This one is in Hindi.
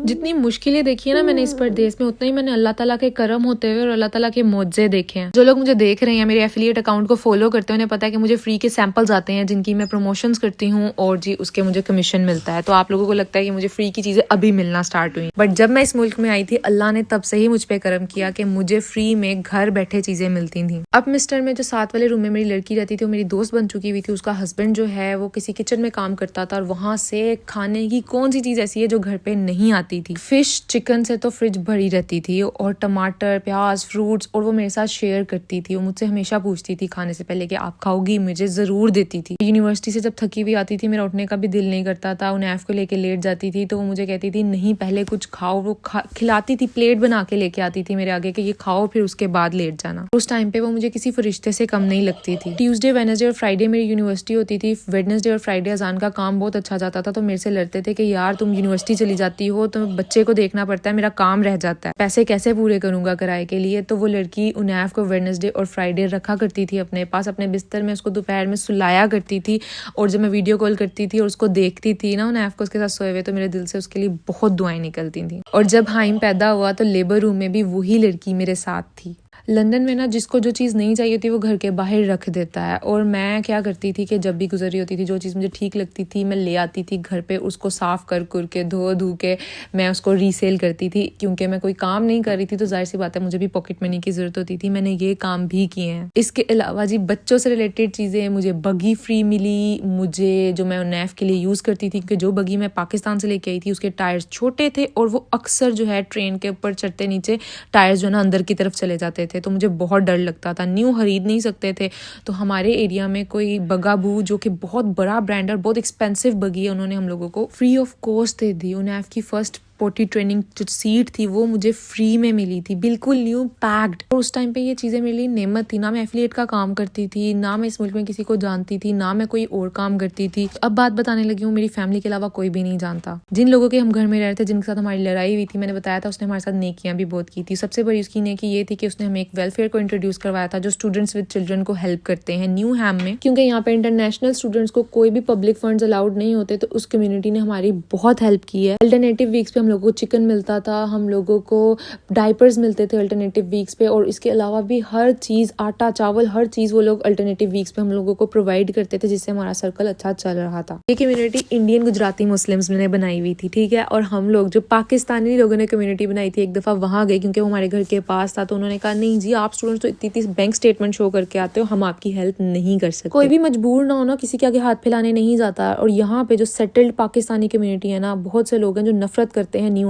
जितनी मुश्किलें देखी है ना मैंने इस परदेस में, उतना ही मैंने अल्लाह ताला के करम होते हुए और अल्लाह ताला के मुआवजे देखे हैं। जो लोग मुझे देख रहे हैं, मेरे एफिलिएट अकाउंट को फॉलो करते हैं, उन्हें पता है कि मुझे फ्री के सैंपल्स आते हैं जिनकी मैं प्रमोशंस करती हूँ और जी उसके मुझे कमीशन मिलता है। तो आप लोगों को लगता है कि मुझे फ्री की चीजें अभी मिलना स्टार्ट हुई, बट जब मैं इस मुल्क में आई थी अल्लाह ने तब से ही मुझ पर करम किया कि मुझे फ्री में घर बैठे चीजें मिलती थी। अब मिस्टर में जो साथ वाले रूम में मेरी लड़की रहती थी, वो मेरी दोस्त बन चुकी हुई थी। उसका हस्बैंड जो है वो किसी किचन में काम करता था और वहां से खाने की कौन सी चीज ऐसी है जो घर पे नहीं आती थी। फिश चिकन से तो फ्रिज भरी रहती थी और टमाटर प्याज फ्रूट्स, और वो मेरे साथ शेयर करती थी। वो मुझसे हमेशा पूछती थी खाने से पहले कि आप खाओगी, मुझे जरूर देती थी। यूनिवर्सिटी से जब थकी हुई आती थी, मेरा उठने का भी दिल नहीं करता था, उन्हें को लेके लेट जाती थी तो वो मुझे कहती थी नहीं पहले कुछ खाओ। वो खिलाती थी, प्लेट बना के लेके आती थी मेरे आगे कि ये खाओ फिर उसके बाद लेट जाना। उस टाइम पे वो मुझे किसी फरिश्ते से कम नहीं लगती थी। ट्यूसडे वेडनेसडे और फ्राइडे मेरी यूनिवर्सिटी होती थी। वेडनेसडे और फ्राइडे अजान का काम बहुत अच्छा जाता था, तो मेरे से लड़ते थे कि यार तुम यूनिवर्सिटी चली जाती हो तो बच्चे को देखना पड़ता है, मेरा काम रह जाता है, पैसे कैसे पूरे करूंगा किराए के लिए। तो वो लड़की उनैफ को वेडनेसडे और फ्राइडे रखा करती थी अपने पास, अपने बिस्तर में उसको दोपहर में सुलाया करती थी। और जब मैं वीडियो कॉल करती थी और उसको देखती थी ना उनैफ को उसके साथ सोए हुए, तो मेरे दिल से उसके लिए बहुत दुआएं निकलती थी। और जब हाइम पैदा हुआ तो लेबर रूम में भी वही लड़की मेरे साथ थी। लंदन में ना जिसको जो चीज़ नहीं चाहिए होती वो घर के बाहर रख देता है। और मैं क्या करती थी कि जब भी गुजर रही होती थी, जो चीज़ मुझे ठीक लगती थी मैं ले आती थी घर पे, उसको साफ़ कर के धो के मैं उसको रीसेल करती थी। क्योंकि मैं कोई काम नहीं कर रही थी तो जाहिर सी बात है मुझे भी पॉकेट मनी की ज़रूरत होती थी। मैंने ये काम भी किए हैं। इसके अलावा जी बच्चों से रिलेटेड चीज़ें, मुझे बगी फ्री मिली, मुझे जो मैं नैफ के लिए यूज़ करती थी, क्योंकि जो बगी मैं पाकिस्तान से लेके आई थी उसके टायर्स छोटे थे और वो अक्सर जो है ट्रेन के ऊपर चढ़ते नीचे टायर्स जो है ना अंदर की तरफ चले जाते थे, तो मुझे बहुत डर लगता था। न्यू खरीद नहीं सकते थे, तो हमारे एरिया में कोई बगाबू जो कि बहुत बड़ा ब्रांड और बहुत एक्सपेंसिव बगी है, उन्होंने हम लोगों को फ्री ऑफ कॉस्ट दे दी। उनैफ की फर्स्ट पोटी ट्रेनिंग जो सीट थी वो मुझे फ्री में मिली थी, बिल्कुल न्यू पैक्ड। और उस टाइम पे ये चीज़ें मेरे लिए नेमत थी। ना मैं एफिलिएट का काम करती थी, ना मैं इस मुल्क में किसी को जानती थी, ना मैं कोई और काम करती थी। अब बात बताने लगी हूँ, मेरी फैमिली के अलावा कोई भी नहीं जानता। जिन लोगों के हम घर में रह रहे थे, जिनके साथ हमारी लड़ाई हुई थी, मैंने बताया था उसने हमारे साथ नेकियां भी बहुत की थी। सबसे बड़ी उसकी नेकी ये थी कि उसने हमें एक वेलफेयर को इंट्रोड्यूस करवाया था जो स्टूडेंट्स विद चिल्ड्रन को हेल्प करते हैं न्यू हैम में। क्योंकि यहाँ पे इंटरनेशनल स्टूडेंट्स को कोई भी पब्लिक फंड्स अलाउड नहीं होते, तो उस कम्युनिटी ने हमारी बहुत हेल्प की है। अल्टरनेटिव वीक्स पे हम लोगों को चिकन मिलता था, हम लोगों को डायपर्स मिलते थे अल्टरनेटिव वीक्स पे, और इसके अलावा भी हर चीज़, आटा चावल हर चीज़ वो लोग अल्टरनेटिव वीक्स पे हम लोगों को प्रोवाइड करते थे, जिससे हमारा सर्कल अच्छा चल रहा था। ये कम्युनिटी इंडियन गुजराती मुस्लिम्स ने बनाई हुई थी, ठीक है। और हम लोग जो पाकिस्तानी लोगों ने कम्युनिटी बनाई थी, एक दफ़ा वहाँ गए क्योंकि वो हमारे घर के पास था, तो उन्होंने कहा नहीं जी आप स्टूडेंट्स तो इतनी बैंक स्टेटमेंट शो करके आते हो, हम आपकी हेल्प नहीं कर सकते। कोई भी मजबूर ना हो ना, किसी के आगे हाथ फैलाने नहीं जाता। और यहाँ पे जो सेटल्ड पाकिस्तानी कम्युनिटी है ना, बहुत से लोग हैं जो नफरत करते हैं न्यू